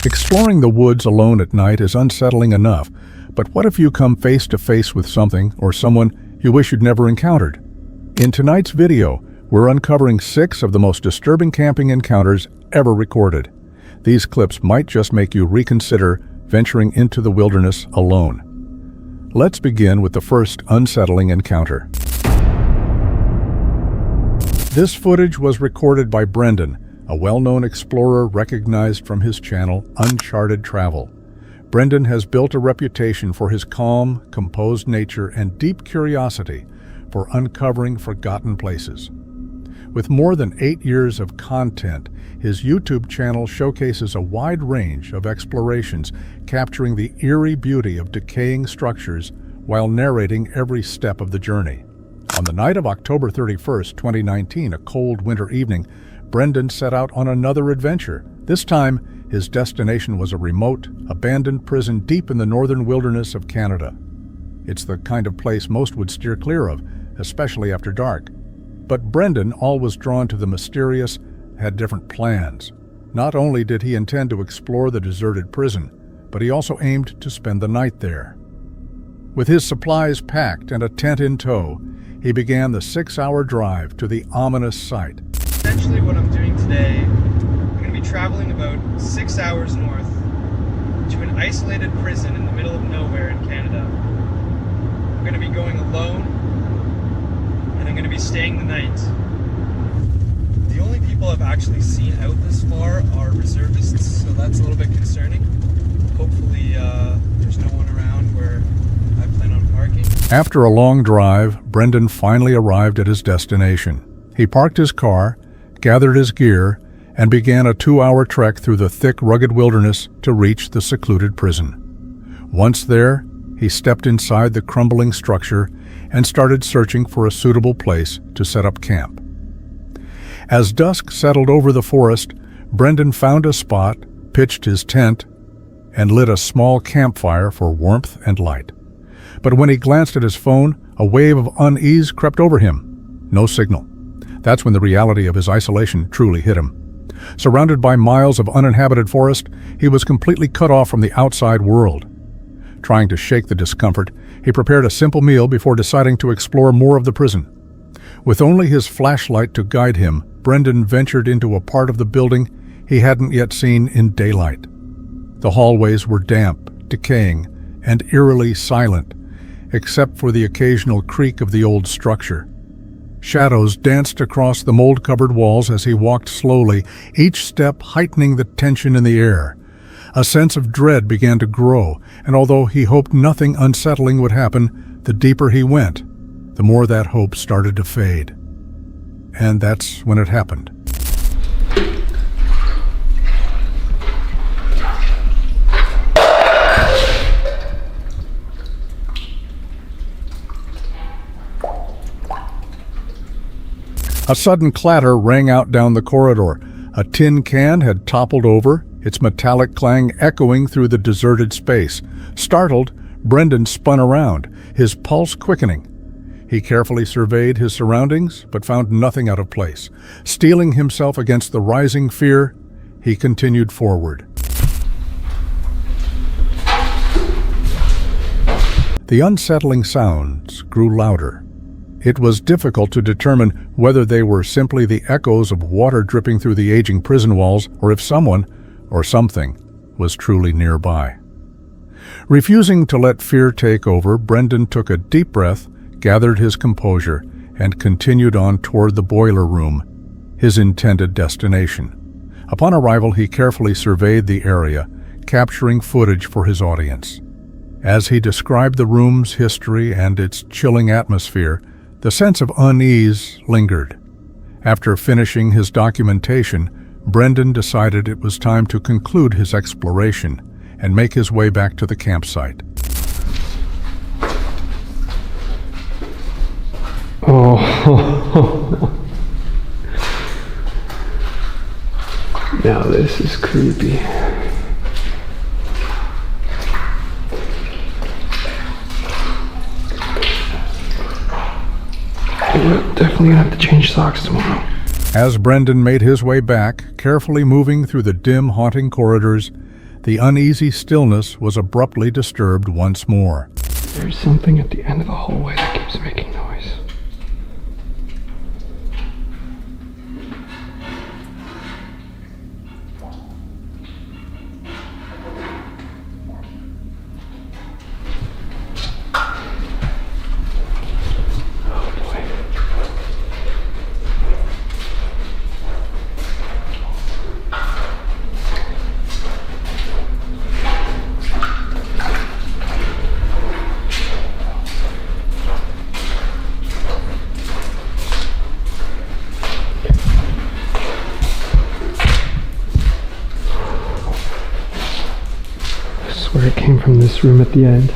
Exploring the woods alone at night is unsettling enough, but what if you come face to face with something or someone you wish you'd never encountered? In tonight's video, we're uncovering 6 of the most disturbing camping encounters ever recorded. These clips might just make you reconsider venturing into the wilderness alone. Let's begin with the first unsettling encounter. This footage was recorded by Brendan, a well-known explorer recognized from his channel, Uncharted Travel. Brendan has built a reputation for his calm, composed nature and deep curiosity for uncovering forgotten places. With more than 8 years of content, his YouTube channel showcases a wide range of explorations, capturing the eerie beauty of decaying structures while narrating every step of the journey. On the night of October 31st, 2019, a cold winter evening, Brendan set out on another adventure. This time, his destination was a remote, abandoned prison deep in the northern wilderness of Canada. It's the kind of place most would steer clear of, especially after dark. But Brendan, always drawn to the mysterious, had different plans. Not only did he intend to explore the deserted prison, but he also aimed to spend the night there. With his supplies packed and a tent in tow, he began the 6-hour drive to the ominous site. Essentially what I'm doing today, I'm going to be traveling about 6 hours north to an isolated prison in the middle of nowhere in Canada. I'm going to be going alone, and I'm going to be staying the night. The only people I've actually seen out this far are reservists, so that's a little bit concerning. Hopefully there's no one around where I plan on parking. After a long drive, Brendan finally arrived at his destination. He parked his car, gathered his gear, and began a 2-hour trek through the thick, rugged wilderness to reach the secluded prison. Once there, he stepped inside the crumbling structure and started searching for a suitable place to set up camp. As dusk settled over the forest, Brendan found a spot, pitched his tent, and lit a small campfire for warmth and light. But when he glanced at his phone, a wave of unease crept over him. No signal. That's when the reality of his isolation truly hit him. Surrounded by miles of uninhabited forest, he was completely cut off from the outside world. Trying to shake the discomfort, he prepared a simple meal before deciding to explore more of the prison. With only his flashlight to guide him, Brendan ventured into a part of the building he hadn't yet seen in daylight. The hallways were damp, decaying, and eerily silent, except for the occasional creak of the old structure. Shadows danced across the mold-covered walls as he walked slowly, each step heightening the tension in the air. A sense of dread began to grow, and although he hoped nothing unsettling would happen, the deeper he went, the more that hope started to fade. And that's when it happened. A sudden clatter rang out down the corridor. A tin can had toppled over, its metallic clang echoing through the deserted space. Startled, Brendan spun around, his pulse quickening. He carefully surveyed his surroundings, but found nothing out of place. Steeling himself against the rising fear, he continued forward. The unsettling sounds grew louder. It was difficult to determine whether they were simply the echoes of water dripping through the aging prison walls or if someone, or something, was truly nearby. Refusing to let fear take over, Brendan took a deep breath, gathered his composure, and continued on toward the boiler room, his intended destination. Upon arrival, he carefully surveyed the area, capturing footage for his audience. As he described the room's history and its chilling atmosphere, the sense of unease lingered. After finishing his documentation, Brendan decided it was time to conclude his exploration and make his way back to the campsite. Oh, now this is creepy. Definitely gonna have to change socks tomorrow. As Brendan made his way back, carefully moving through the dim, haunting corridors, the uneasy stillness was abruptly disturbed once more. There's something at the end of the hallway that keeps making noise. Where it came from, this room at the end.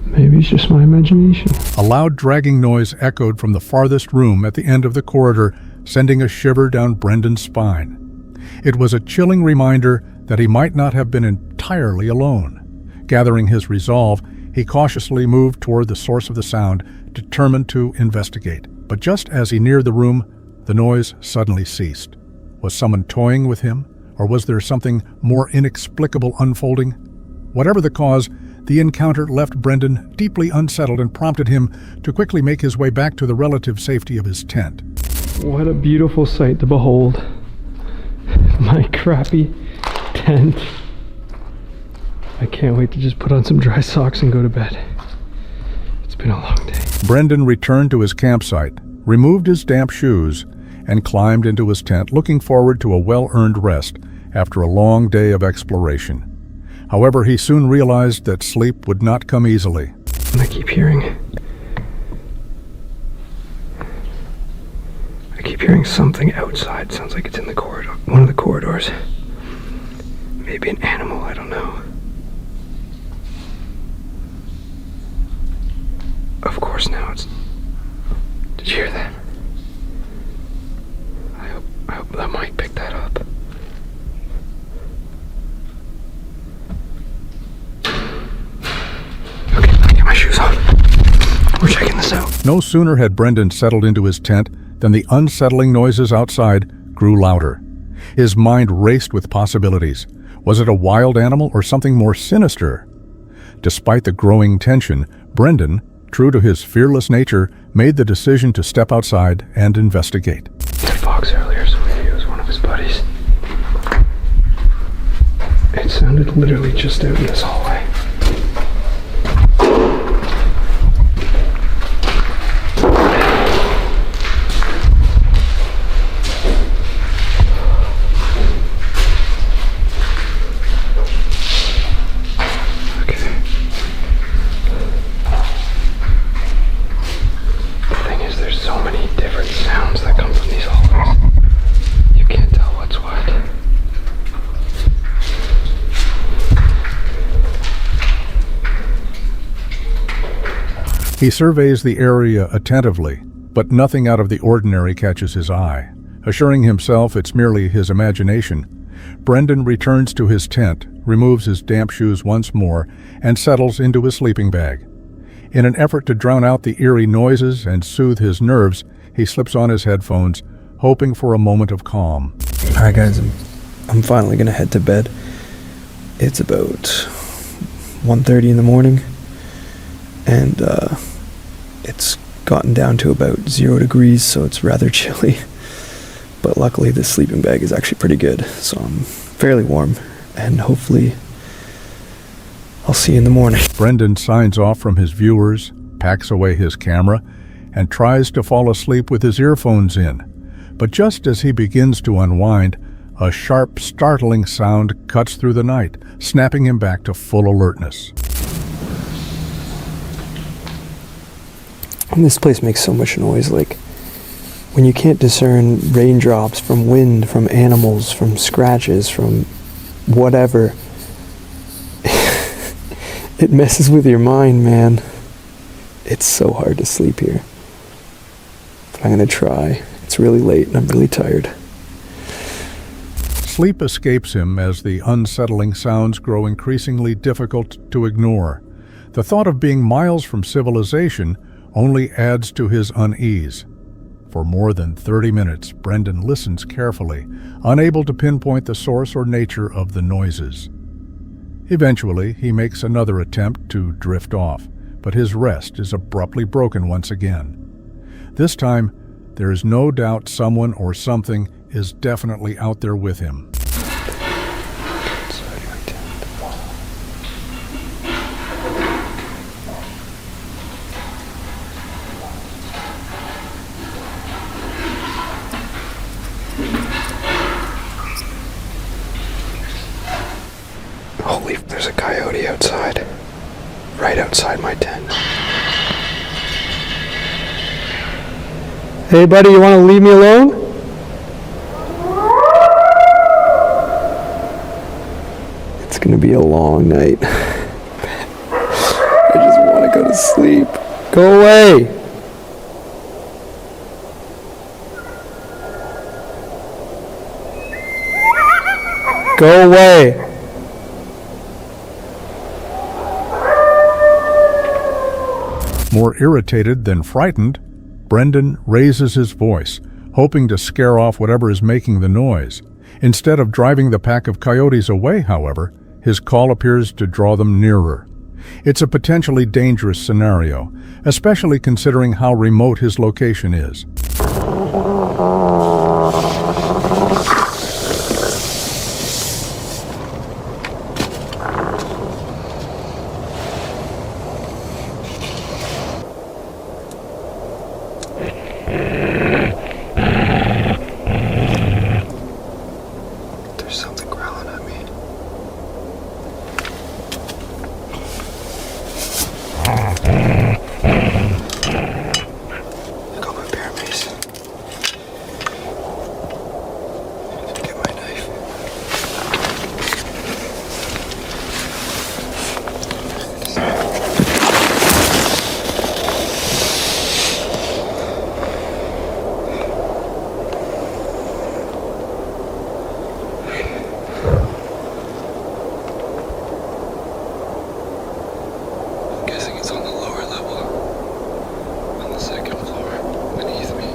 Maybe it's just my imagination. A loud dragging noise echoed from the farthest room at the end of the corridor, sending a shiver down Brendan's spine. It was a chilling reminder that he might not have been entirely alone. Gathering his resolve, he cautiously moved toward the source of the sound, determined to investigate. But just as he neared the room, the noise suddenly ceased. Was someone toying with him, or was there something more inexplicable unfolding? Whatever the cause, the encounter left Brendan deeply unsettled and prompted him to quickly make his way back to the relative safety of his tent. What a beautiful sight to behold. My crappy tent. I can't wait to just put on some dry socks and go to bed. It's been a long day. Brendan returned to his campsite, removed his damp shoes, and climbed into his tent, looking forward to a well-earned rest after a long day of exploration. However, he soon realized that sleep would not come easily. I keep hearing something outside. Sounds like it's in the corridor, one of the corridors. Maybe an animal, I don't know. Of course now it's... Did you hear that? I hope that mic picked that up. Okay, I get my shoes on. We're checking this out. No sooner had Brendan settled into his tent than the unsettling noises outside grew louder. His mind raced with possibilities. Was it a wild animal or something more sinister? Despite the growing tension, Brendan, true to his fearless nature, made the decision to step outside and investigate. That fox earlier, so maybe it was one of his buddies. It sounded literally just out in this hallway. He surveys the area attentively, but nothing out of the ordinary catches his eye. Assuring himself it's merely his imagination, Brendan returns to his tent, removes his damp shoes once more, and settles into his sleeping bag. In an effort to drown out the eerie noises and soothe his nerves, he slips on his headphones, hoping for a moment of calm. Alright guys, I'm finally gonna head to bed. It's about 1:30 in the morning, and it's gotten down to about 0 degrees, so it's rather chilly. But luckily this sleeping bag is actually pretty good, so I'm fairly warm, and hopefully I'll see you in the morning. Brendan signs off from his viewers, packs away his camera, and tries to fall asleep with his earphones in. But just as he begins to unwind, a sharp, startling sound cuts through the night, snapping him back to full alertness. And this place makes so much noise, like when you can't discern raindrops from wind, from animals, from scratches, from whatever. It messes with your mind, man. It's so hard to sleep here. But I'm gonna try. It's really late and I'm really tired. Sleep escapes him as the unsettling sounds grow increasingly difficult to ignore. The thought of being miles from civilization only adds to his unease. For more than 30 minutes, Brendan listens carefully, unable to pinpoint the source or nature of the noises. Eventually, he makes another attempt to drift off, but his rest is abruptly broken once again. This time, there is no doubt someone or something is definitely out there with him. Holy, there's a coyote outside. Right outside my tent. Hey buddy, you want to leave me alone? It's gonna be a long night. I just want to go to sleep. Go away! Go away! More irritated than frightened, Brendan raises his voice, hoping to scare off whatever is making the noise. Instead of driving the pack of coyotes away, however, his call appears to draw them nearer. It's a potentially dangerous scenario, especially considering how remote his location is. There's something growling at me. I got my bear mace. Get my knife. I'm guessing it's on the lower level, on the second floor, beneath me.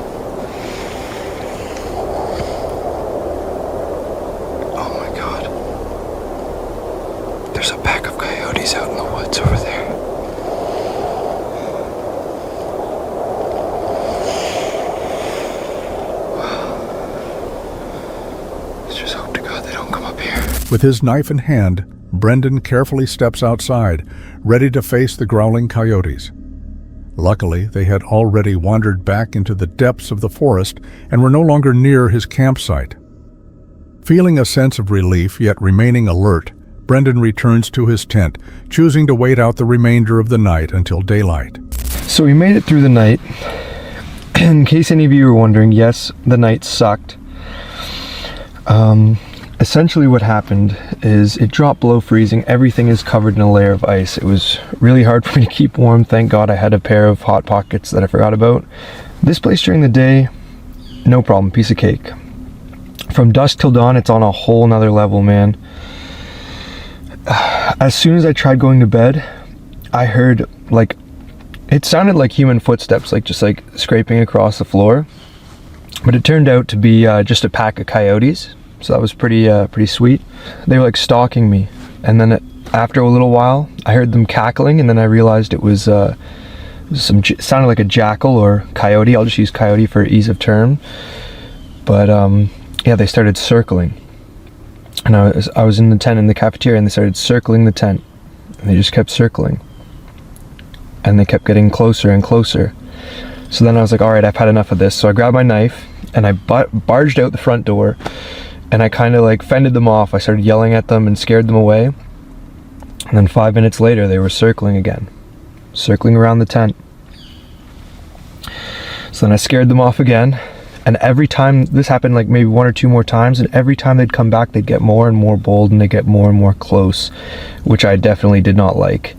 Oh my god. There's a pack of coyotes out in the woods over there. Wow. Let's just hope to God they don't come up here. With his knife in hand, Brendan carefully steps outside, ready to face the growling coyotes. Luckily, they had already wandered back into the depths of the forest and were no longer near his campsite. Feeling a sense of relief yet remaining alert, Brendan returns to his tent, choosing to wait out the remainder of the night until daylight. So we made it through the night. In case any of you were wondering, yes, the night sucked. Essentially what happened is it dropped below freezing. Everything is covered in a layer of ice. It was really hard for me to keep warm. Thank God I had a pair of hot pockets that I forgot about. This place during the day, no problem, piece of cake. From dusk till dawn, it's on a whole nother level, man. As soon as I tried going to bed, I heard it sounded like human footsteps, just scraping across the floor. But it turned out to be just a pack of coyotes. So that was pretty sweet. They were stalking me, and then after a little while, I heard them cackling, and then I realized it was sounded like a jackal or coyote. I'll just use coyote for ease of term. But yeah, they started circling, and I was in the tent in the cafeteria, and they started circling the tent, and they just kept circling, and they kept getting closer and closer. So then I was like, all right, I've had enough of this. So I grabbed my knife and I barged out the front door. And I kind of fended them off. I started yelling at them and scared them away. And then 5 minutes later, they were circling again. Circling around the tent. So then I scared them off again. And every time, this happened maybe 1 or 2 more times. And every time they'd come back, they'd get more and more bold and they'd get more and more close. Which I definitely did not like.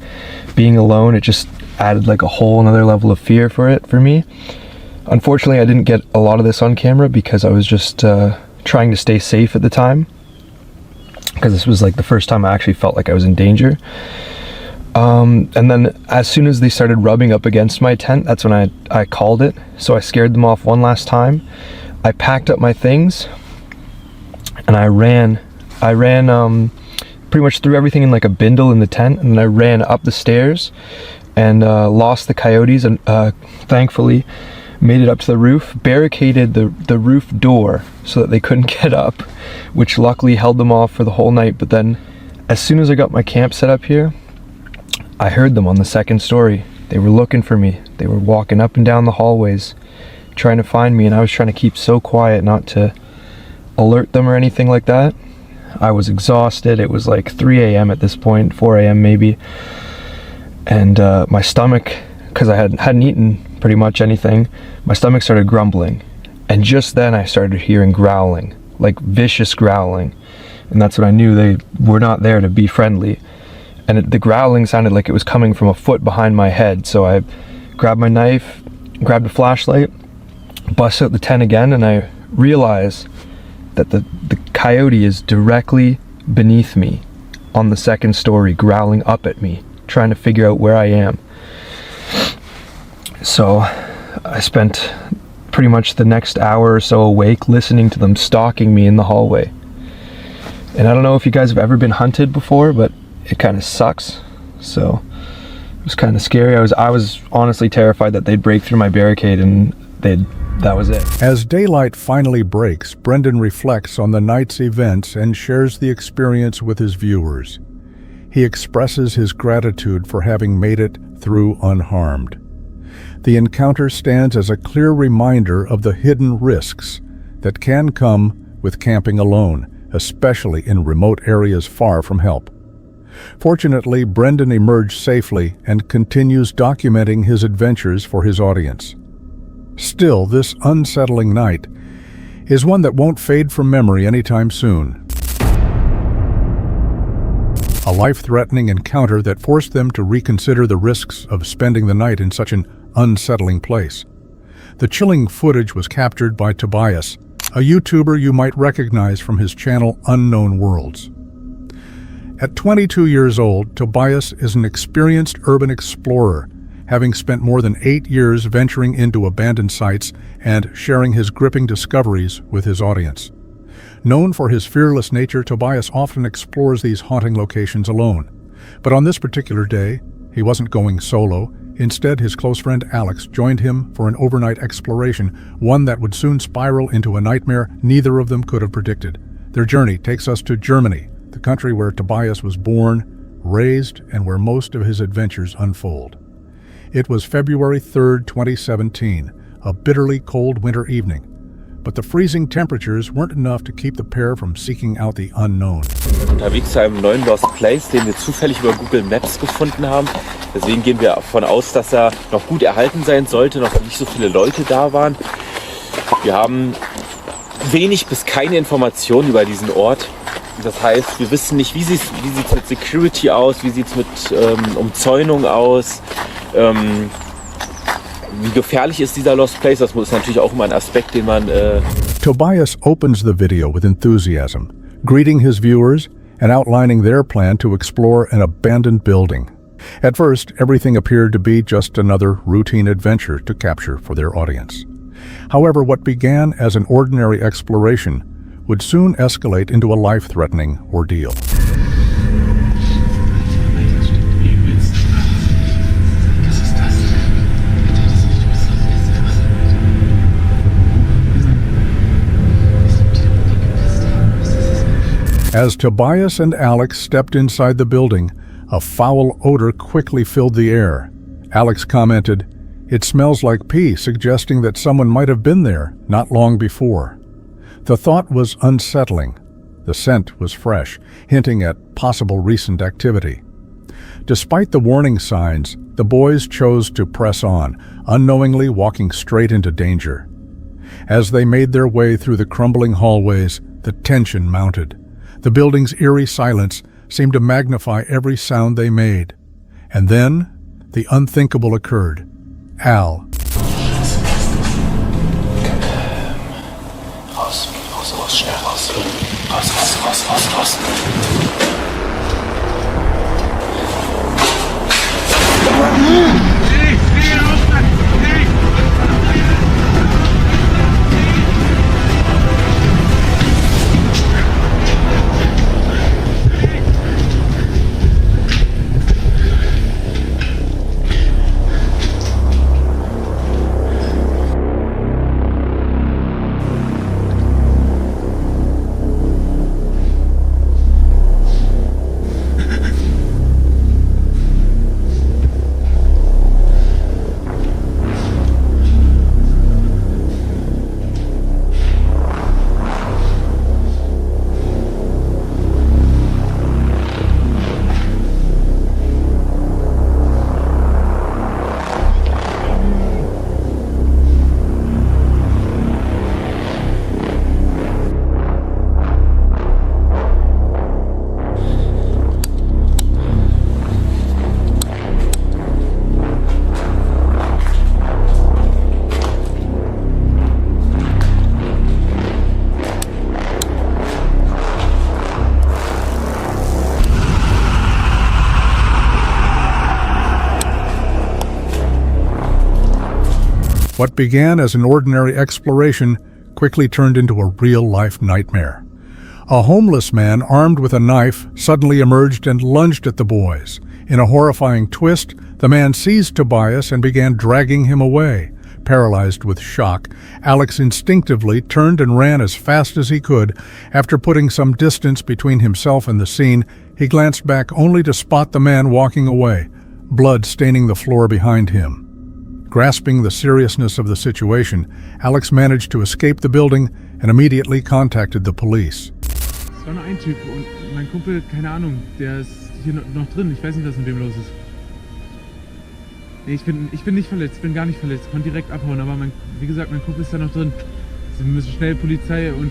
Being alone, it just added a whole another level of fear for me. Unfortunately, I didn't get a lot of this on camera because I was just... trying to stay safe at the time, because this was like the first time I actually felt like I was in danger. And then as soon as they started rubbing up against my tent, that's when I called it. So I scared them off one last time. I packed up my things and I ran pretty much threw everything in like a bindle in the tent, and then I ran up the stairs and lost the coyotes, and thankfully made it up to the roof, barricaded the roof door so that they couldn't get up, which luckily held them off for the whole night. But then as soon as I got my camp set up here, I heard them on the second story. They were looking for me. They were walking up and down the hallways trying to find me, and I was trying to keep so quiet not to alert them or anything like that. I was exhausted. It was like 3 a.m. at this point, 4 a.m. maybe, and my stomach, because I hadn't eaten pretty much anything, my stomach started grumbling, and just then I started hearing growling, like vicious growling, and that's when I knew they were not there to be friendly. And the growling sounded like it was coming from a foot behind my head. So I grabbed my knife, grabbed a flashlight, bust out the tent again, and I realized that the coyote is directly beneath me on the second story, growling up at me, trying to figure out where I am. So I spent pretty much the next hour or so awake listening to them stalking me in the hallway. And I don't know if you guys have ever been hunted before, but it kind of sucks. So it was kind of scary. I was honestly terrified that they'd break through my barricade and that was it. As daylight finally breaks, Brendan reflects on the night's events and shares the experience with his viewers. He expresses his gratitude for having made it through unharmed. The encounter stands as a clear reminder of the hidden risks that can come with camping alone, especially in remote areas far from help. Fortunately, Brendan emerged safely and continues documenting his adventures for his audience. Still, this unsettling night is one that won't fade from memory anytime soon. A life-threatening encounter that forced them to reconsider the risks of spending the night in such an unsettling place. The chilling footage was captured by Tobias, a YouTuber you might recognize from his channel Unknown Worlds. At 22 years old, Tobias is an experienced urban explorer, having spent more than 8 years venturing into abandoned sites and sharing his gripping discoveries with his audience. Known for his fearless nature, Tobias often explores these haunting locations alone. But on this particular day, he wasn't going solo. Instead, his close friend Alex joined him for an overnight exploration, one that would soon spiral into a nightmare neither of them could have predicted. Their journey takes us to Germany, the country where Tobias was born, raised, and where most of his adventures unfold. It was February 3rd, 2017, a bitterly cold winter evening. But the freezing temperatures weren't enough to keep the pair from seeking out the unknown. Unterwegs zu einem neuen Lost Place, den wir zufällig über Google Maps gefunden haben. Deswegen gehen wir davon aus, dass er noch gut erhalten sein sollte, noch nicht so viele Leute da waren. Wir haben wenig bis keine Informationen über diesen Ort. Das heißt, wir wissen nicht, wie sieht's mit Security aus, wie sieht es mit Umzäunung aus, wie gefährlich ist dieser Lost Place. Das ist natürlich auch immer ein Aspekt, den man... Tobias opens the video with enthusiasm, greeting his viewers and outlining their plan to explore an abandoned building. At first, everything appeared to be just another routine adventure to capture for their audience. However, what began as an ordinary exploration would soon escalate into a life-threatening ordeal. As Tobias and Alex stepped inside the building, a foul odor quickly filled the air. Alex commented, "It smells like pee," suggesting that someone might have been there not long before. The thought was unsettling. The scent was fresh, hinting at possible recent activity. Despite the warning signs, the boys chose to press on, unknowingly walking straight into danger. As they made their way through the crumbling hallways, the tension mounted. The building's eerie silence seemed to magnify every sound they made. And then, the unthinkable occurred. Al, Raus, schnell raus. Raus. What began as an ordinary exploration quickly turned into a real-life nightmare. A homeless man armed with a knife suddenly emerged and lunged at the boys. In a horrifying twist, the man seized Tobias and began dragging him away. Paralyzed with shock, Alex instinctively turned and ran as fast as he could. After putting some distance between himself and the scene, he glanced back only to spot the man walking away, blood staining the floor behind him. Grasping the seriousness of the situation, Alex managed to escape the building and immediately contacted the police. Es war nur ein Typ und mein Kumpel, keine Ahnung, der ist hier noch drin. Ich weiß nicht, was mit dem los ist. Nee, ich bin nicht verletzt, ich bin gar nicht verletzt. Ich konnte direkt abhauen, aber wie gesagt, mein Kumpel ist da noch drin. Sie müssen schnell Polizei und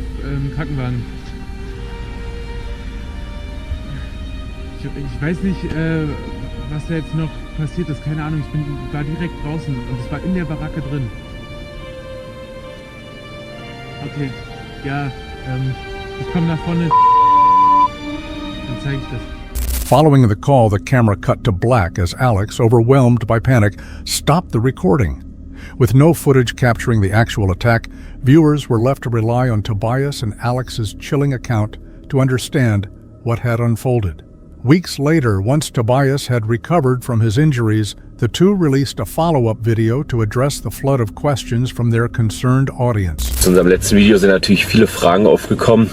Krankenwagen. Ich weiß nicht, was da jetzt noch passiert ist. Keine Ahnung, ich war direkt draußen und es war in der Baracke drin. Okay, ja, ich komme nach vorne. Dann zeige ich das. Following the call, the camera cut to black as Alex, overwhelmed by panic, stopped the recording. With no footage capturing the actual attack, viewers were left to rely on Tobias and Alex's chilling account to understand what had unfolded. Weeks later, once Tobias had recovered from his injuries, the two released a follow-up video to address the flood of questions from their concerned audience. Zu unserem letzten Video sind natürlich viele Fragen aufgekommen.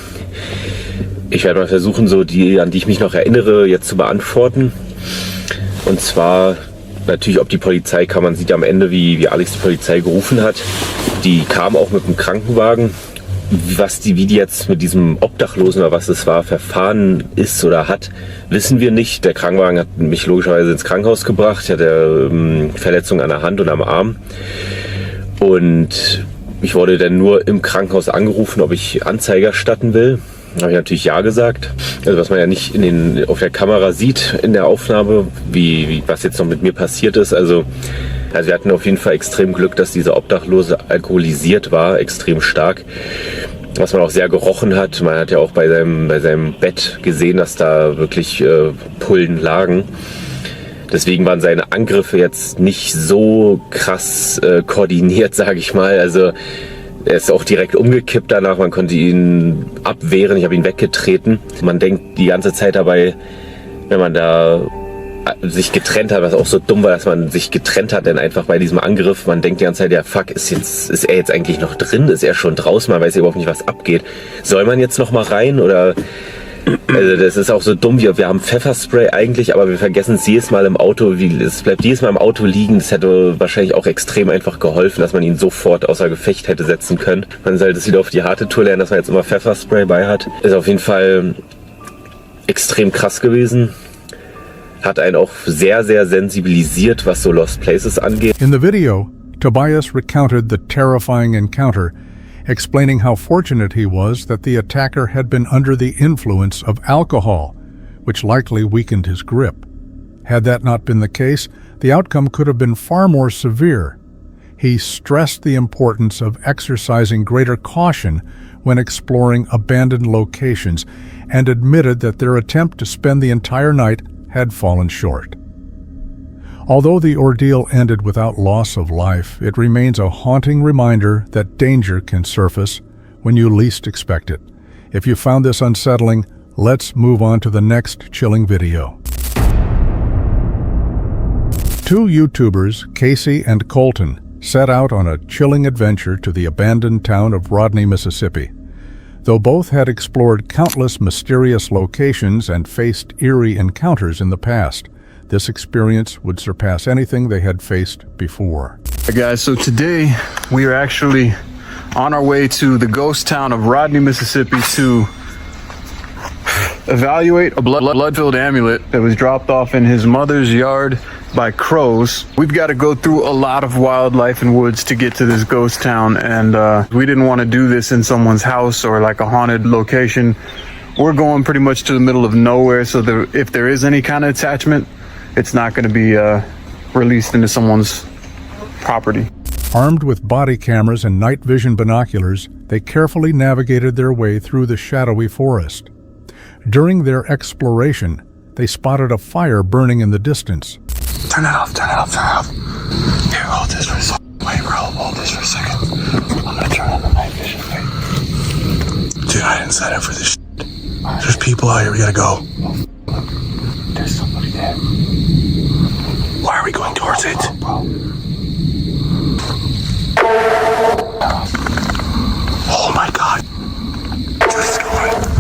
Ich werde mal versuchen, so die, an die ich mich noch erinnere, jetzt zu beantworten. Und zwar natürlich, ob die Polizei kam. Man sieht am Ende, wie Alex die Polizei gerufen hat. Die kam auch mit dem Krankenwagen. Wie die jetzt mit diesem Obdachlosen oder was es war, verfahren ist oder hat, wissen wir nicht. Der Krankenwagen hat mich logischerweise ins Krankenhaus gebracht. Ich hatte Verletzungen an der Hand und am Arm. Und ich wurde dann nur im Krankenhaus angerufen, ob ich Anzeige erstatten will. Da habe ich natürlich ja gesagt. Also was man ja nicht auf der Kamera sieht in der Aufnahme, was jetzt noch mit mir passiert ist. Also wir hatten auf jeden Fall extrem Glück, dass dieser Obdachlose alkoholisiert war, extrem stark. Was man auch sehr gerochen hat. Man hat ja auch bei seinem Bett gesehen, dass da wirklich Pullen lagen. Deswegen waren seine Angriffe jetzt nicht so krass koordiniert, sage ich mal. Also er ist auch direkt umgekippt danach. Man konnte ihn abwehren. Ich habe ihn weggetreten. Man denkt die ganze Zeit dabei, wenn man da sich getrennt hat, was auch so dumm war, dass man sich getrennt hat, denn einfach bei diesem Angriff, man denkt die ganze Zeit, ja fuck, ist er jetzt eigentlich noch drin? Ist er schon draußen? Man weiß ja überhaupt nicht, was abgeht. Soll man jetzt noch mal rein oder... Also das ist auch so dumm, wir haben Pfefferspray eigentlich, aber wir vergessen es jedes Mal im Auto, es bleibt jedes Mal im Auto liegen. Das hätte wahrscheinlich auch extrem einfach geholfen, dass man ihn sofort außer Gefecht hätte setzen können. Man sollte es wieder auf die harte Tour lernen, dass man jetzt immer Pfefferspray bei hat. Ist auf jeden Fall extrem krass gewesen. Hat einen auch sehr, sehr sensibilisiert, was so Lost Places angeht. In the video, Tobias recounted the terrifying encounter, explaining how fortunate he was that the attacker had been under the influence of alcohol, which likely weakened his grip. Had that not been the case, the outcome could have been far more severe. He stressed the importance of exercising greater caution when exploring abandoned locations and admitted that their attempt to spend the entire night had fallen short. Although the ordeal ended without loss of life, it remains a haunting reminder that danger can surface when you least expect it. If you found this unsettling, let's move on to the next chilling video. Two YouTubers, Casey and Colton, set out on a chilling adventure to the abandoned town of Rodney, Mississippi. Though both had explored countless mysterious locations and faced eerie encounters in the past, this experience would surpass anything they had faced before. Hey guys, so today we are actually on our way to the ghost town of Rodney, Mississippi to evaluate a blood-filled amulet that was dropped off in his mother's yard by crows. We've got to go through a lot of wildlife and woods to get to this ghost town, and we didn't want to do this in someone's house or like a haunted location. We're going pretty much to the middle of nowhere, so if there is any kind of attachment, it's not going to be released into someone's property. Armed with body cameras and night vision binoculars, they carefully navigated their way through the shadowy forest. During their exploration, they spotted a fire burning in the distance. Turn it off, turn it off, turn it off. Here, hold this for a second. Wait, bro, hold this for a second. I'm gonna turn on the night vision. Wait. Dude, I didn't sign up for this shit. There's people out here, we gotta go. There's somebody there. Why are we going towards it? Oh my god. Dude, it's going.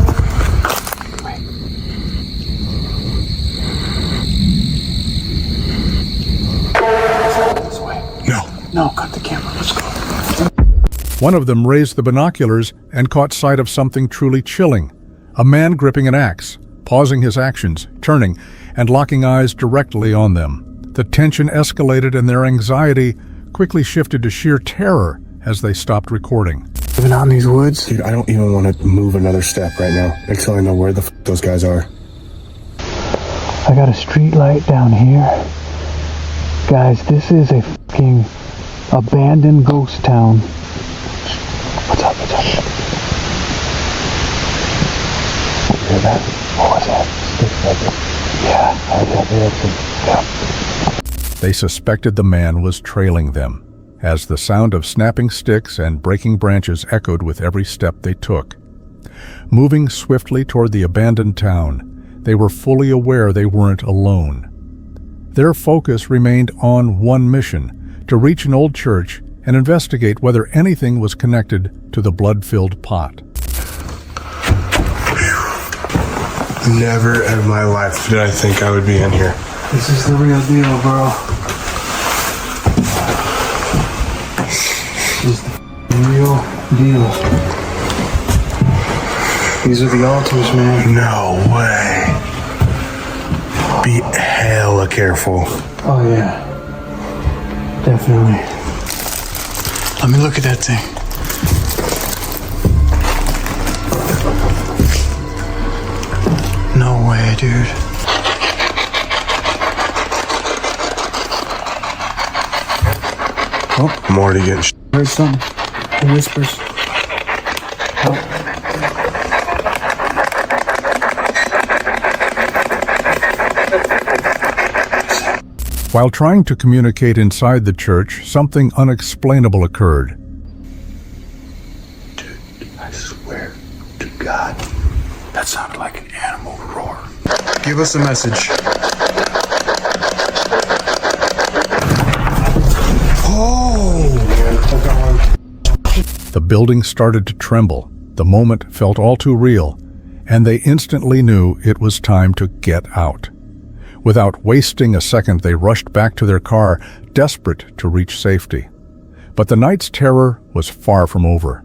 No, cut the camera, let's go. One of them raised the binoculars and caught sight of something truly chilling. A man gripping an axe, pausing his actions, turning, and locking eyes directly on them. The tension escalated and their anxiety quickly shifted to sheer terror as they stopped recording. Living out in these woods? Dude, I don't even want to move another step right now until I know where the f those guys are. I got a street light down here. Guys, this is a fucking abandoned ghost town. What's up, what's up? You hear that? What was that? Yeah, I heard that. Yeah. They suspected the man was trailing them, as the sound of snapping sticks and breaking branches echoed with every step they took. Moving swiftly toward the abandoned town, they were fully aware they weren't alone. Their focus remained on one mission: to reach an old church and investigate whether anything was connected to the blood-filled pot. Never in my life did I think I would be in here. This is the real deal, bro. This is the real deal. These are the altars, man. No way. Be hella careful. Oh, yeah. Definitely. Let me look at that thing. No way, dude. Oh, I'm already getting Heard something. The whispers. Help. While trying to communicate inside the church, something unexplainable occurred. Dude, I swear to God, that sounded like an animal roar. Give us a message. The building started to tremble. The moment felt all too real, and they instantly knew it was time to get out. Without wasting a second, they rushed back to their car, desperate to reach safety. But the night's terror was far from over.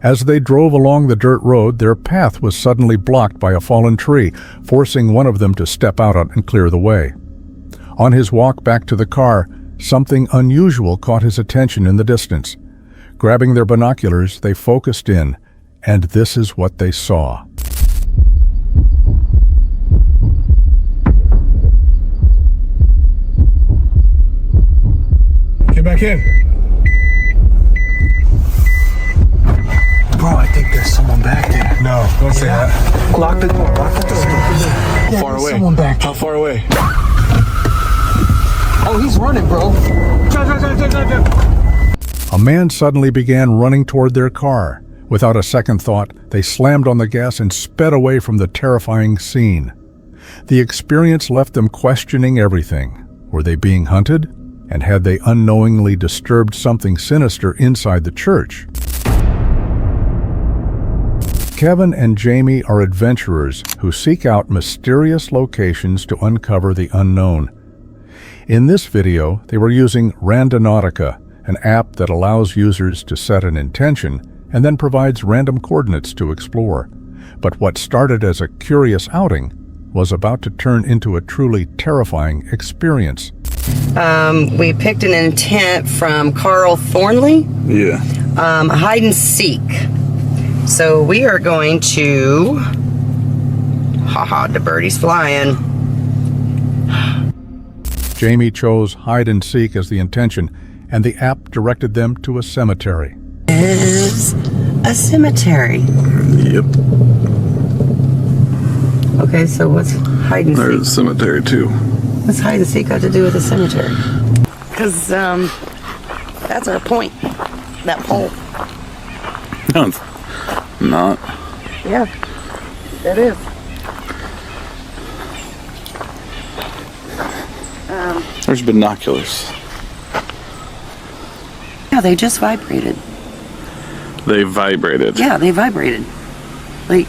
As they drove along the dirt road, their path was suddenly blocked by a fallen tree, forcing one of them to step out and clear the way. On his walk back to the car, something unusual caught his attention in the distance. Grabbing their binoculars, they focused in, and this is what they saw. Get back in. Bro, I think there's someone back there. No, don't say that. Lock the door. Lock the door. How far away? Someone back. How far away? Oh, he's running, bro. A man suddenly began running toward their car. Without a second thought, they slammed on the gas and sped away from the terrifying scene. The experience left them questioning everything. Were they being hunted? And had they unknowingly disturbed something sinister inside the church? Kevin and Jamie are adventurers who seek out mysterious locations to uncover the unknown. In this video, they were using Randonautica, an app that allows users to set an intention and then provides random coordinates to explore. But what started as a curious outing was about to turn into a truly terrifying experience. We picked an intent from Carl Thornley. Yeah. Hide and seek. So we are going to... Haha, the birdie's flying. Jamie chose hide and seek as the intention, and the app directed them to a cemetery. Is a cemetery. Yep. Okay, so what's hide and There's a seek? cemetery too. What's hide and seek got to do with the cemetery? Because that's our point. That pole. No, it's not. Yeah, that is. There's binoculars. Yeah, they just vibrated. They vibrated. Yeah, they vibrated. Like,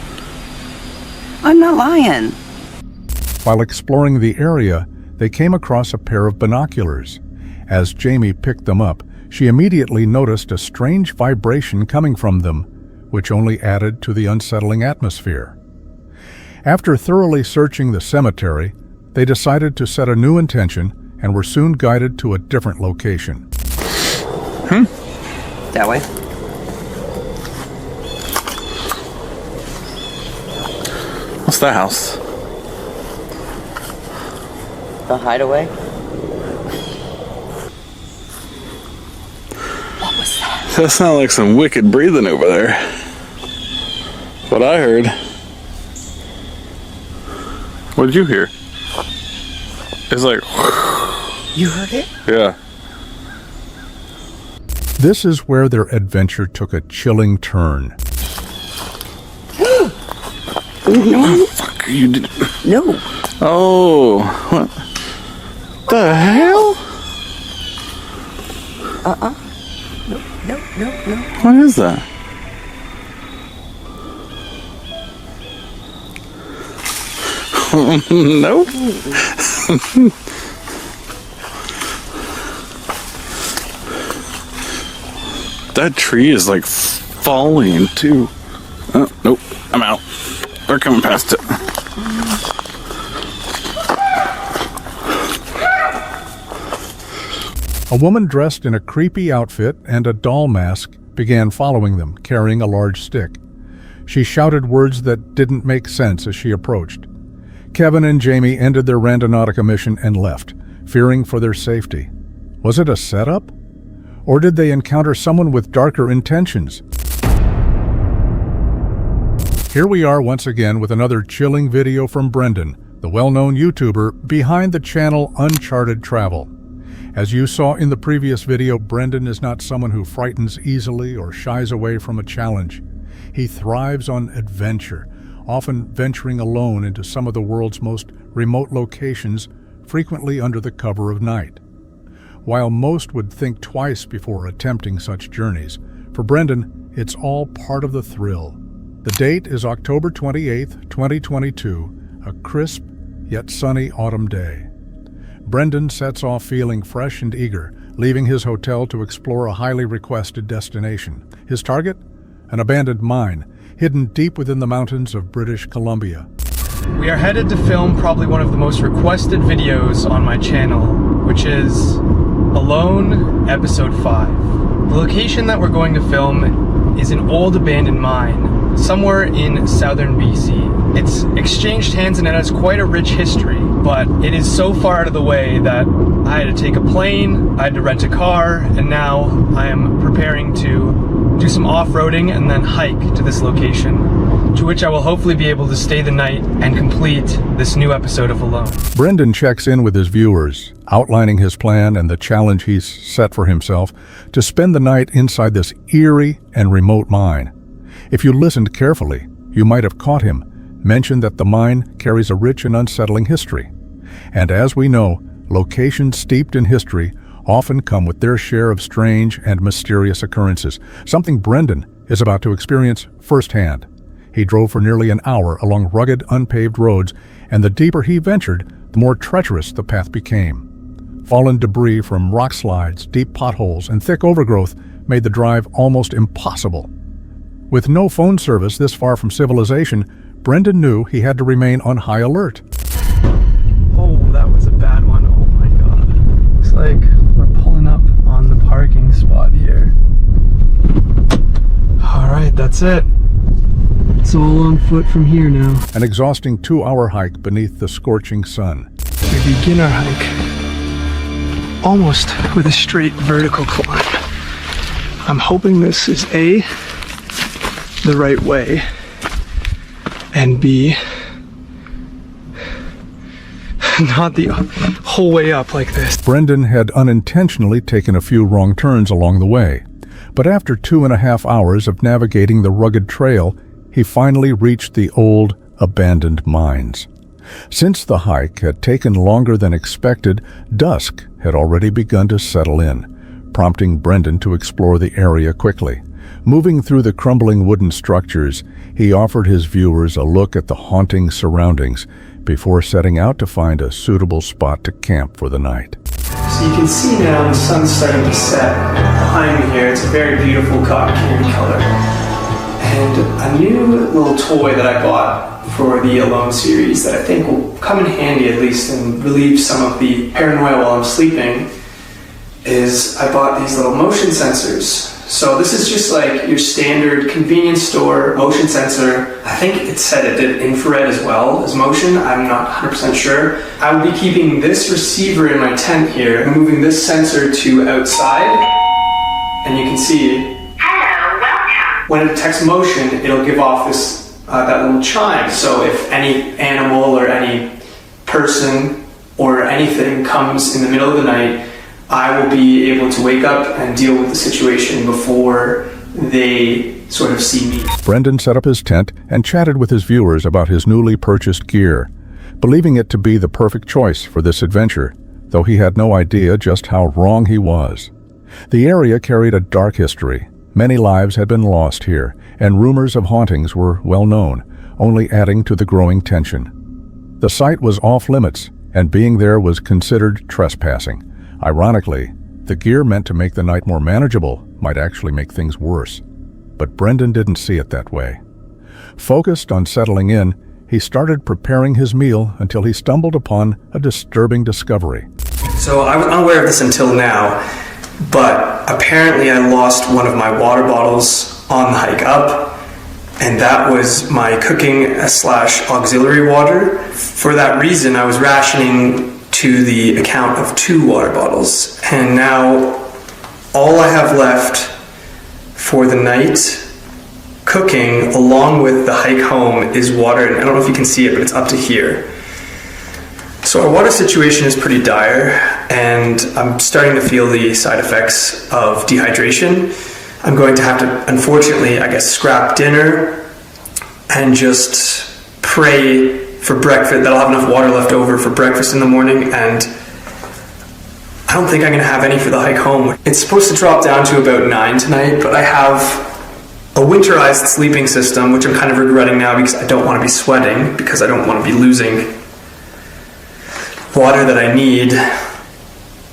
I'm not lying. While exploring the area, they came across a pair of binoculars. As Jamie picked them up, she immediately noticed a strange vibration coming from them, which only added to the unsettling atmosphere. After thoroughly searching the cemetery, they decided to set a new intention and were soon guided to a different location. That way. What's that house? The hideaway. That sounds like some wicked breathing over there. What I heard. What did you hear? It's like... You heard it? Yeah. This is where their adventure took a chilling turn. No. Fuck, you did... No. Oh, what the hell? No. What is that? Nope. That tree is like falling too. Oh, nope, I'm out. They're coming past it. A woman dressed in a creepy outfit and a doll mask began following them, carrying a large stick. She shouted words that didn't make sense as she approached. Kevin and Jamie ended their Randonautica mission and left, fearing for their safety. Was it a setup? Or did they encounter someone with darker intentions? Here we are once again with another chilling video from Brendan, the well-known YouTuber behind the channel Uncharted Travel. As you saw in the previous video, Brendan is not someone who frightens easily or shies away from a challenge. He thrives on adventure, often venturing alone into some of the world's most remote locations, frequently under the cover of night. While most would think twice before attempting such journeys, for Brendan, it's all part of the thrill. The date is October 28th, 2022, a crisp yet sunny autumn day. Brendan sets off feeling fresh and eager, leaving his hotel to explore a highly requested destination. His target? An abandoned mine, hidden deep within the mountains of British Columbia. We are headed to film probably one of the most requested videos on my channel, which is Alone, Episode 5. The location that we're going to film is an old abandoned mine, somewhere in southern BC. It's exchanged hands and it has quite a rich history, but it is so far out of the way that I had to take a plane, I had to rent a car, and now I am preparing to do some off-roading, and then hike to this location, to which I will hopefully be able to stay the night and complete this new episode of Alone. Brendan checks in with his viewers, outlining his plan and the challenge he's set for himself to spend the night inside this eerie and remote mine. If you listened carefully, you might have caught him mention that the mine carries a rich and unsettling history. And as we know, locations steeped in history often come with their share of strange and mysterious occurrences, something Brendan is about to experience firsthand. He drove for nearly an hour along rugged, unpaved roads, and the deeper he ventured, the more treacherous the path became. Fallen debris from rock slides, deep potholes, and thick overgrowth made the drive almost impossible. With no phone service this far from civilization, Brendan knew he had to remain on high alert. Oh, that was a bad one. Oh my god. Looks like we're pulling up on the parking spot here. Alright, that's it. It's all on foot from here now. An exhausting 2-hour hike beneath the scorching sun. We begin our hike almost with a straight vertical climb. I'm hoping this is A, the right way, and B, not the whole way up like this. Brendan had unintentionally taken a few wrong turns along the way, but after 2.5 hours of navigating the rugged trail, he finally reached the old, abandoned mines. Since the hike had taken longer than expected, dusk had already begun to settle in, prompting Brendan to explore the area quickly. Moving through the crumbling wooden structures, he offered his viewers a look at the haunting surroundings before setting out to find a suitable spot to camp for the night. So you can see now the sun's starting to set behind me here. It's a very beautiful cotton candy color. And a new little toy that I bought for the Alone series that I think will come in handy at least and relieve some of the paranoia while I'm sleeping is I bought these little motion sensors. So this is just like your standard convenience store motion sensor. I think it said it did infrared as well as motion. I'm not 100% sure. I will be keeping this receiver in my tent here and moving this sensor to outside. And you can see, hello, welcome. When it detects motion, it'll give off this that little chime. So if any animal or any person or anything comes in the middle of the night, I will be able to wake up and deal with the situation before they sort of see me. Brendan set up his tent and chatted with his viewers about his newly purchased gear, believing it to be the perfect choice for this adventure, though he had no idea just how wrong he was. The area carried a dark history. Many lives had been lost here, and rumors of hauntings were well known, only adding to the growing tension. The site was off limits, and being there was considered trespassing. Ironically, the gear meant to make the night more manageable might actually make things worse. But Brendan didn't see it that way. Focused on settling in, he started preparing his meal until he stumbled upon a disturbing discovery. So I was unaware of this until now, but apparently I lost one of my water bottles on the hike up, and that was my cooking / auxiliary water. For that reason, I was rationing to the account of 2 water bottles, and now all I have left for the night cooking along with the hike home is water, and I don't know if you can see it, but it's up to here. So our water situation is pretty dire, and I'm starting to feel the side effects of dehydration. I'm going to have to, unfortunately, I guess, scrap dinner and just pray for breakfast, that I'll have enough water left over for breakfast in the morning, and I don't think I'm going to have any for the hike home. It's supposed to drop down to about 9 tonight, but I have a winterized sleeping system, which I'm kind of regretting now because I don't want to be sweating, because I don't want to be losing water that I need.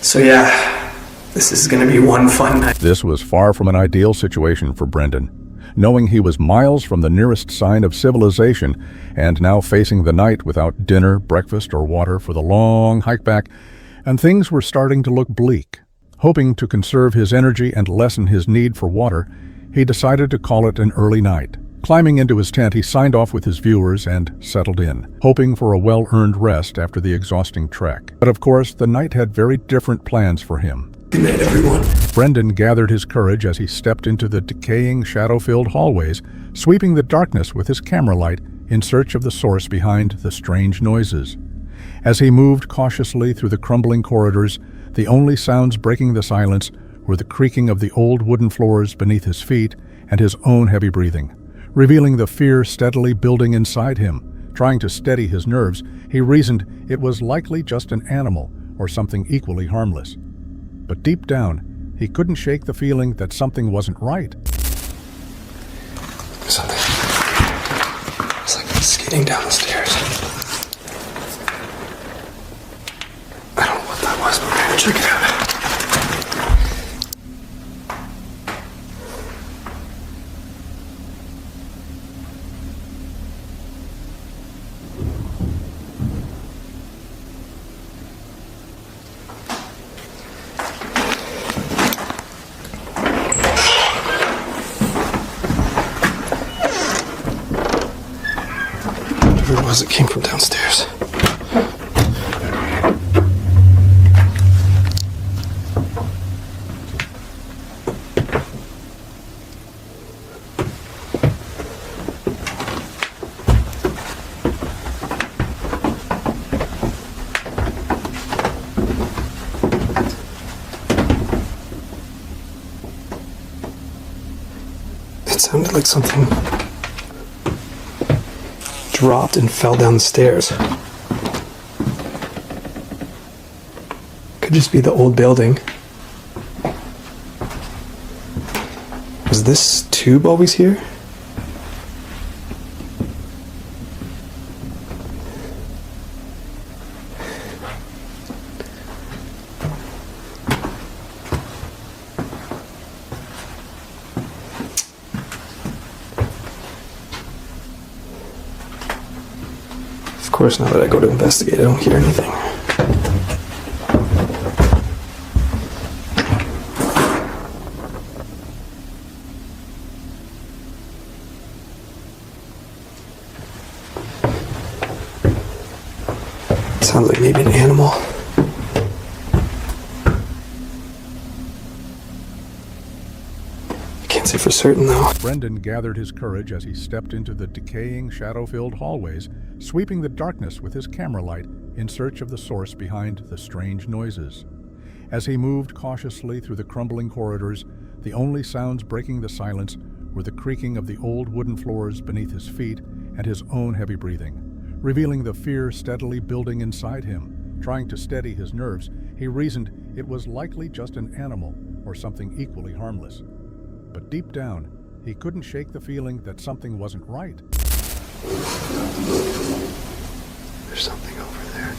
So yeah, this is going to be one fun night. This was far from an ideal situation for Brendan. Knowing he was miles from the nearest sign of civilization and now facing the night without dinner, breakfast, or water for the long hike back, and things were starting to look bleak. Hoping to conserve his energy and lessen his need for water, he decided to call it an early night. Climbing into his tent, he signed off with his viewers and settled in, hoping for a well-earned rest after the exhausting trek. But of course, the night had very different plans for him. Good night, everyone. Brendan gathered his courage as he stepped into the decaying, shadow-filled hallways, sweeping the darkness with his camera light in search of the source behind the strange noises. As he moved cautiously through the crumbling corridors, the only sounds breaking the silence were the creaking of the old wooden floors beneath his feet and his own heavy breathing, revealing the fear steadily building inside him. Trying to steady his nerves, he reasoned it was likely just an animal or something equally harmless. But deep down, he couldn't shake the feeling that something wasn't right. Something. It's like skidding down the stairs. I don't know what that was, but we're gonna check it out. Whatever it was, it came from downstairs. It sounded like something dropped and fell down the stairs. Could just be the old building. Was this tube always here? Of course, now that I go to investigate, I don't hear anything. It sounds like maybe an animal. I can't say for certain, though. Brendan gathered his courage as he stepped into the decaying, shadow-filled hallways, sweeping the darkness with his camera light in search of the source behind the strange noises. As he moved cautiously through the crumbling corridors, the only sounds breaking the silence were the creaking of the old wooden floors beneath his feet and his own heavy breathing, revealing the fear steadily building inside him. Trying to steady his nerves, he reasoned it was likely just an animal or something equally harmless. But deep down, he couldn't shake the feeling that something wasn't right. There's something over there.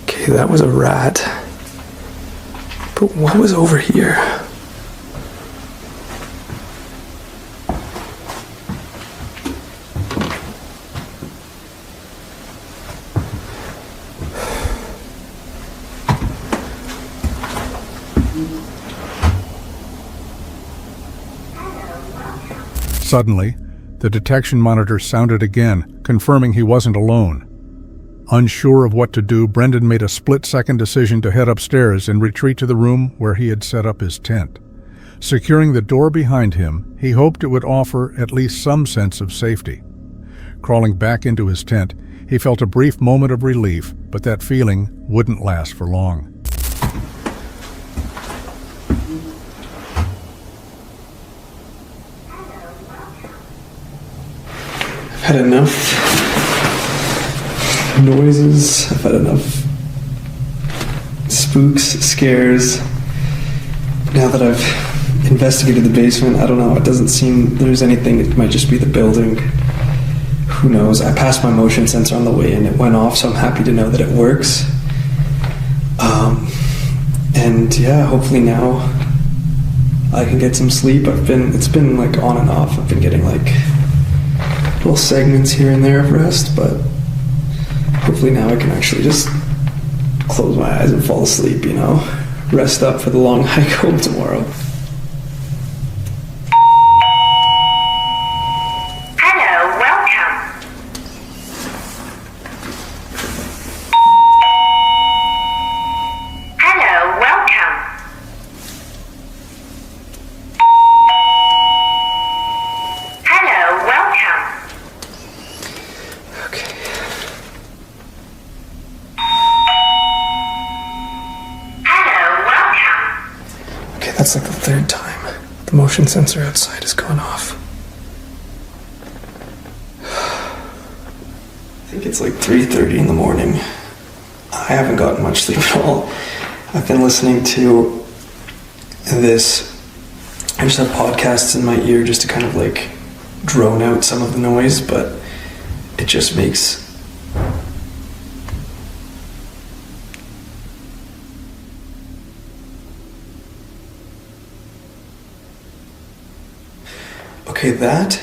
Okay, that was a rat. But what was over here? Suddenly, the detection monitor sounded again, confirming he wasn't alone. Unsure of what to do, Brendan made a split-second decision to head upstairs and retreat to the room where he had set up his tent. Securing the door behind him, he hoped it would offer at least some sense of safety. Crawling back into his tent, he felt a brief moment of relief, but that feeling wouldn't last for long. I've had enough noises. I've had enough spooks, scares. now that I've investigated the basement, I don't know, it doesn't seem there's anything. It might just be the building. Who knows? I passed my motion sensor on the way in. It went off, so I'm happy to know that it works. And yeah, hopefully now I can get some sleep. It's been like on and off. I've been getting like little segments here and there of rest, but hopefully now I can actually just close my eyes and fall asleep, you know? Rest up for the long hike home tomorrow. Hello, welcome. Hello, welcome. Hello, welcome. Okay. Hello, welcome. Okay, that's like the third time the motion sensor outside has gone off. I think it's like 3:30 in the morning. I haven't gotten much sleep at all. I've been listening to this. I just have podcasts in my ear just to kind of like drone out some of the noise, but it just makes okay, that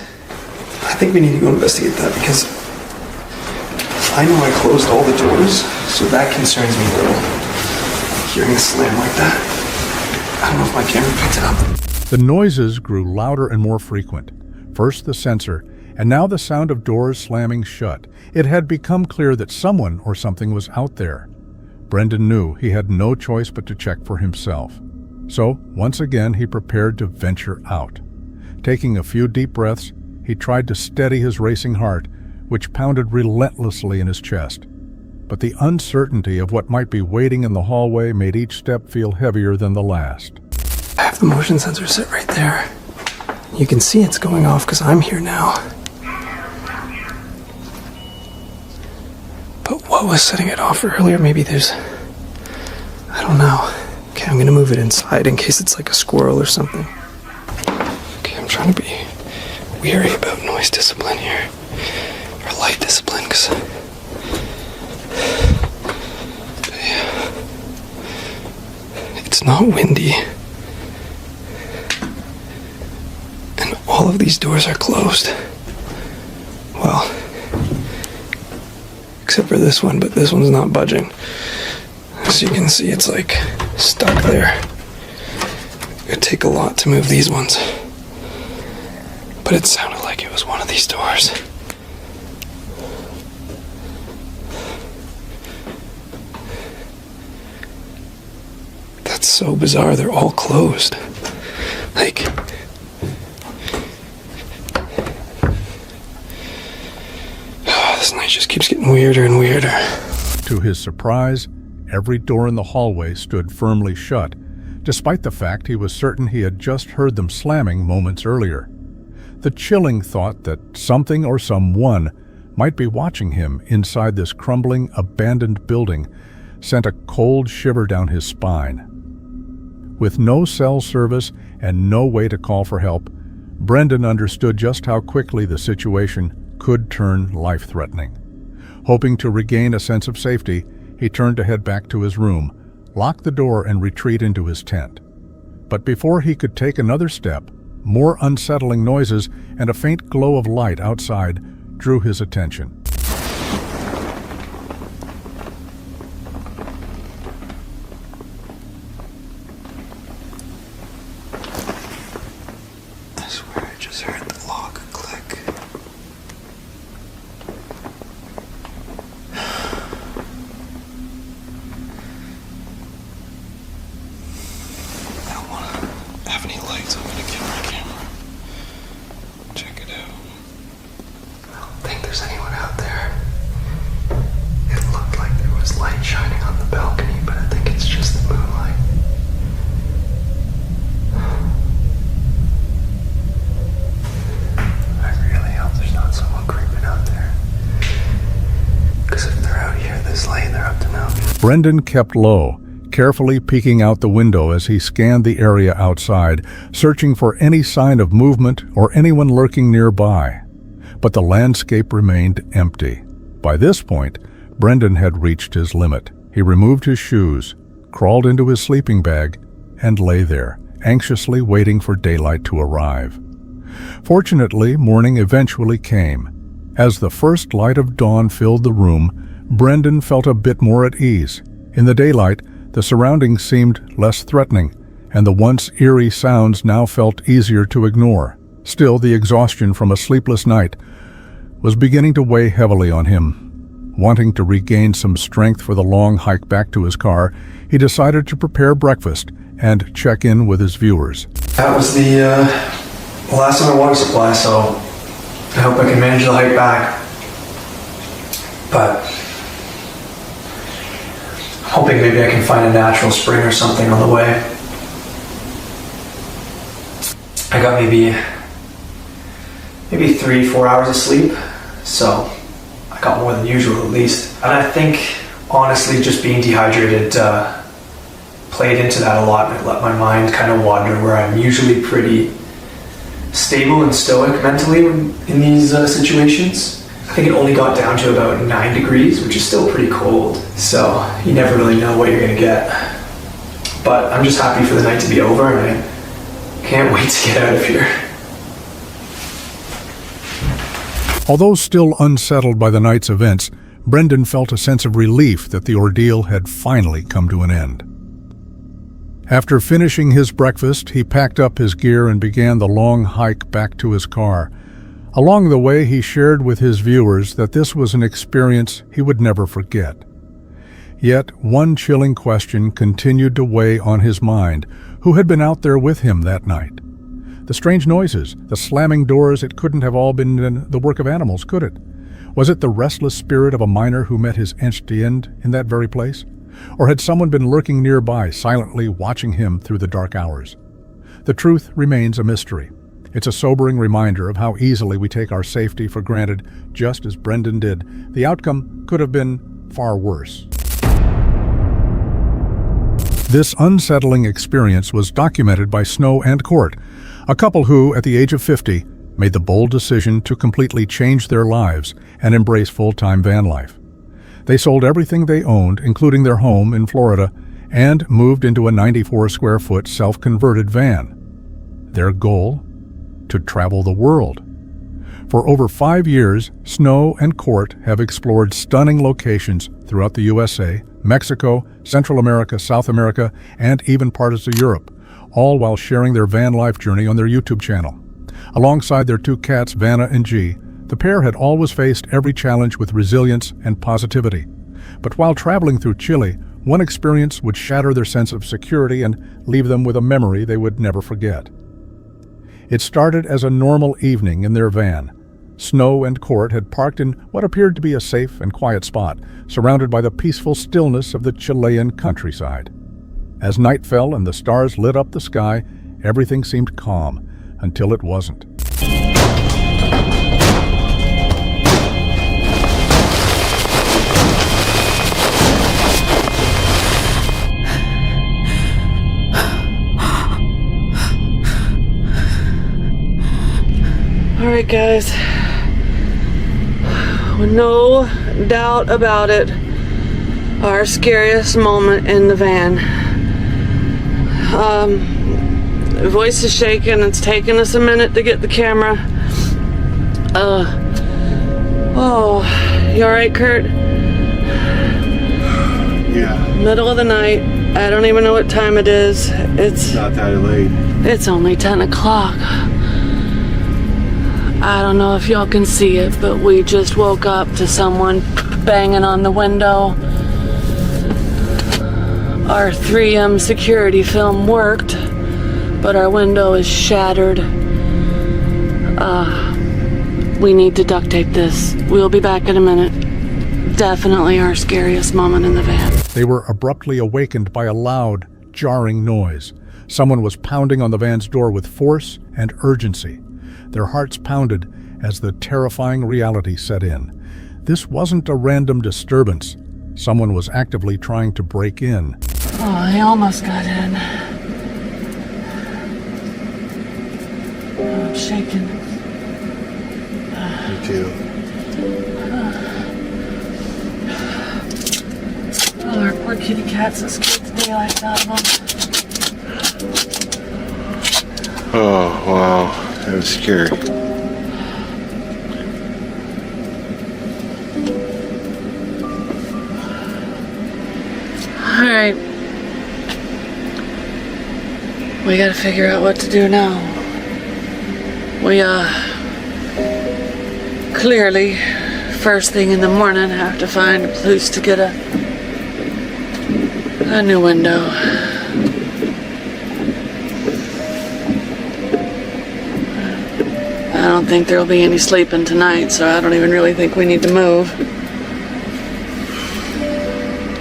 I think we need to go investigate that, because I know I closed all the doors, so that concerns me a little. Hearing a slam like that. I don't know if my camera picked it up. The noises grew louder and more frequent. First the sensor, and now the sound of doors slamming shut. It had become clear that someone or something was out there. Brendan knew he had no choice but to check for himself. So, once again, he prepared to venture out. Taking a few deep breaths, he tried to steady his racing heart, which pounded relentlessly in his chest. But the uncertainty of what might be waiting in the hallway made each step feel heavier than the last. I have the motion sensor set right there. You can see it's going off because I'm here now. But what was setting it off earlier? Maybe there's... I don't know. Okay, I'm gonna move it inside in case it's like a squirrel or something. Okay, I'm trying to be weary about noise discipline here. Or light discipline, because... It's not windy. And all of these doors are closed. Well, except for this one, but this one's not budging. As you can see, it's like stuck there. It'd take a lot to move these ones. But it sounded like it was one of these doors. That's so bizarre, they're all closed. Like... this night just keeps getting weirder and weirder. To his surprise, every door in the hallway stood firmly shut, despite the fact he was certain he had just heard them slamming moments earlier. The chilling thought that something or someone might be watching him inside this crumbling, abandoned building sent a cold shiver down his spine. With no cell service and no way to call for help, Brendan understood just how quickly the situation could turn life-threatening. Hoping to regain a sense of safety, he turned to head back to his room, lock the door, and retreat into his tent. But before he could take another step, more unsettling noises and a faint glow of light outside drew his attention. I swear I just heard the lock click. I don't want to have any lights. I'm going to get my camera. Check it out. I don't think there's anyone out there. It looked like there was light shining on the balcony, but I think it's just the moonlight. I really hope there's not someone creeping out there. Because if they're out here this late, they're up to no good. Brendan kept low, carefully peeking out the window as he scanned the area outside, searching for any sign of movement or anyone lurking nearby. But the landscape remained empty. By this point, Brendan had reached his limit. He removed his shoes, crawled into his sleeping bag, and lay there, anxiously waiting for daylight to arrive. Fortunately, morning eventually came. As the first light of dawn filled the room, Brendan felt a bit more at ease. In the daylight, the surroundings seemed less threatening, and the once eerie sounds now felt easier to ignore. Still, the exhaustion from a sleepless night was beginning to weigh heavily on him. Wanting to regain some strength for the long hike back to his car, he decided to prepare breakfast and check in with his viewers. That was the last of my water supply, so I hope I can manage the hike back. But I'm hoping maybe I can find a natural spring or something on the way. I got maybe 3-4 hours of sleep, so I got more than usual at least. And I think, honestly, just being dehydrated played into that a lot, and it let my mind kind of wander, where I'm usually pretty stable and stoic mentally in these situations. I think it only got down to about 9 degrees, which is still pretty cold, so you never really know what you're gonna get. But I'm just happy for the night to be over, and I can't wait to get out of here. Although still unsettled by the night's events, Brendan felt a sense of relief that the ordeal had finally come to an end. After finishing his breakfast, he packed up his gear and began the long hike back to his car. Along the way, he shared with his viewers that this was an experience he would never forget. Yet, one chilling question continued to weigh on his mind. Who had been out there with him that night? The strange noises, the slamming doors, it couldn't have all been the work of animals, could it? Was it the restless spirit of a miner who met his empty end in that very place? Or had someone been lurking nearby, silently watching him through the dark hours? The truth remains a mystery. It's a sobering reminder of how easily we take our safety for granted, just as Brendan did. The outcome could have been far worse. This unsettling experience was documented by Snow and Court, a couple who, at the age of 50, made the bold decision to completely change their lives and embrace full-time van life. They sold everything they owned, including their home in Florida, and moved into a 94-square-foot self-converted van. Their goal? To travel the world. For over 5 years, Snow and Court have explored stunning locations throughout the USA, Mexico, Central America, South America, and even parts of Europe, all while sharing their van life journey on their YouTube channel. Alongside their 2 cats, Vanna and G, the pair had always faced every challenge with resilience and positivity. But while traveling through Chile, one experience would shatter their sense of security and leave them with a memory they would never forget. It started as a normal evening in their van. Snow and Court had parked in what appeared to be a safe and quiet spot, surrounded by the peaceful stillness of the Chilean countryside. As night fell and the stars lit up the sky, everything seemed calm, until it wasn't. All right, guys, with no doubt about it, our scariest moment in the van. The voice is shaking. It's taken us a minute to get the camera. Oh, you all right, Kurt? Yeah. Middle of the night. I don't even know what time it is. It's not that late. It's only 10 o'clock. I don't know if y'all can see it, but we just woke up to someone banging on the window. Our 3M security film worked, but our window is shattered. We need to duct tape this. We'll be back in a minute. Definitely our scariest moment in the van. They were abruptly awakened by a loud, jarring noise. Someone was pounding on the van's door with force and urgency. Their hearts pounded as the terrifying reality set in. This wasn't a random disturbance. Someone was actively trying to break in. Oh, I almost got in. Oh, I'm shaking. Me too. Oh, our poor kitty cats that scared the daylights out of them. Oh, wow. That was scary. Alright. We gotta figure out what to do now. We, clearly, first thing in the morning, have to find a place to get a new window. I don't think there'll be any sleeping tonight, so I don't even really think we need to move.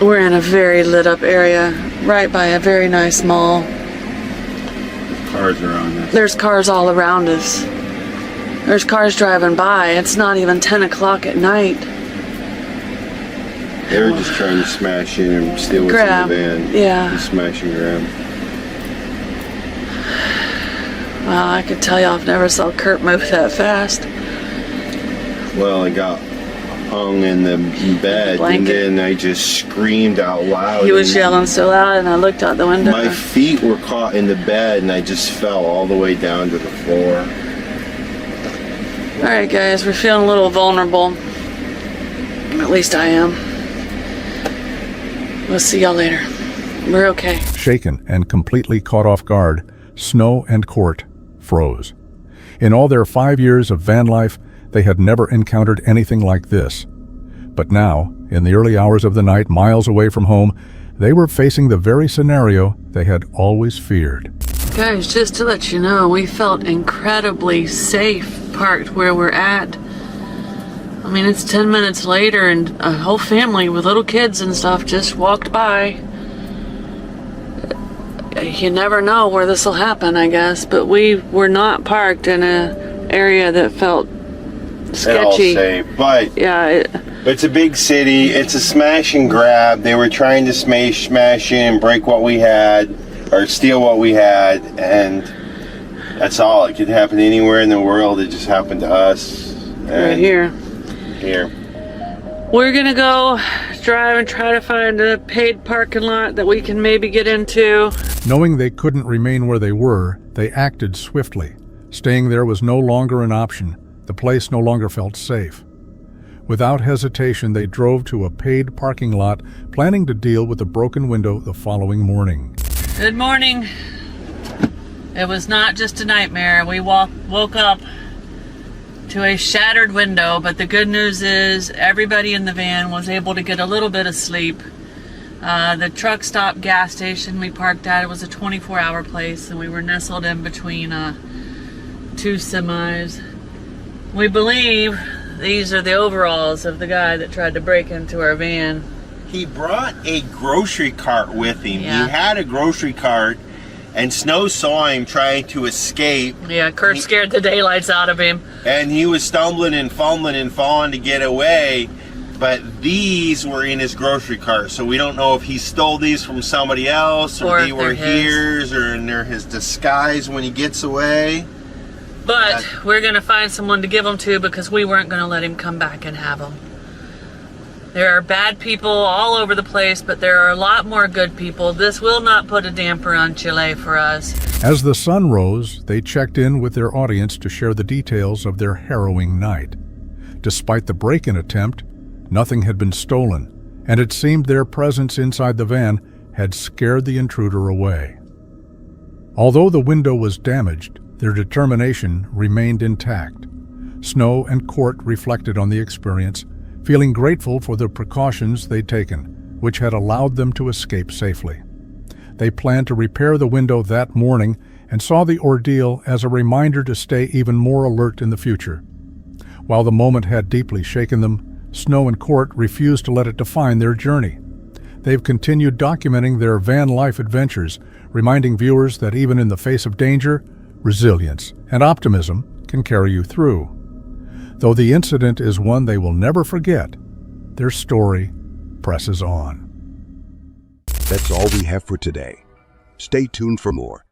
We're in a very lit up area, right by a very nice mall. Cars around us. There's cars all around us. There's cars driving by. It's not even 10 o'clock at night. They were just trying to smash in and steal what's Grab. in the van. Yeah. Just smash and grab. Well, I could tell you I've never saw Kurt move that fast. Well, I got hung in the bed, and Blanket. then I just screamed out loud. He was and yelling so loud, and I looked out the window. My feet were caught in the bed, and I just fell all the way down to the floor. Alright guys, we're feeling a little vulnerable. At least I am. We'll see y'all later. We're okay. Shaken and completely caught off guard, Snow and Court froze. In all their 5 years of van life, they had never encountered anything like this. But now, in the early hours of the night, miles away from home, they were facing the very scenario they had always feared. Guys, just to let you know, we felt incredibly safe parked where we're at. I mean, it's 10 minutes later and a whole family with little kids and stuff just walked by. You never know where this will happen, I guess, but we were not parked in an area that felt sketchy. I'll say, but Yeah, it's a big city. It's a smash and grab. They were trying to smash in and break what we had, or steal what we had, and that's all. It could happen anywhere in the world. It just happened to us. right here. Here. We're gonna go drive and try to find a paid parking lot that we can maybe get into. Knowing they couldn't remain where they were, they acted swiftly. Staying there was no longer an option. The place no longer felt safe. Without hesitation, they drove to a paid parking lot, planning to deal with the broken window the following morning. Good morning. It was not just a nightmare. We woke up to a shattered window, but the good news is everybody in the van was able to get a little bit of sleep. The truck stop gas station we parked at, it was a 24-hour place, and we were nestled in between two semis. We believe these are the overalls of the guy that tried to break into our van. He brought a grocery cart with him. Yeah. He had a grocery cart, and Snow saw him trying to escape. Yeah, Kurt scared the daylights out of him. And he was stumbling and fumbling and falling to get away. But these were in his grocery cart, so we don't know if he stole these from somebody else, or they were his, or they're his disguise when he gets away. But we're gonna find someone to give them to, because we weren't gonna let him come back and have them. There are bad people all over the place, but there are a lot more good people. This will not put a damper on Chile for us. As the sun rose, they checked in with their audience to share the details of their harrowing night. Despite the break-in attempt, nothing had been stolen, and it seemed their presence inside the van had scared the intruder away. Although the window was damaged, their determination remained intact. Snow and Court reflected on the experience, feeling grateful for the precautions they'd taken, which had allowed them to escape safely. They planned to repair the window that morning and saw the ordeal as a reminder to stay even more alert in the future. While the moment had deeply shaken them, Snow and Court refused to let it define their journey. They've continued documenting their van life adventures, reminding viewers that even in the face of danger, resilience and optimism can carry you through. Though the incident is one they will never forget, their story presses on. That's all we have for today. Stay tuned for more.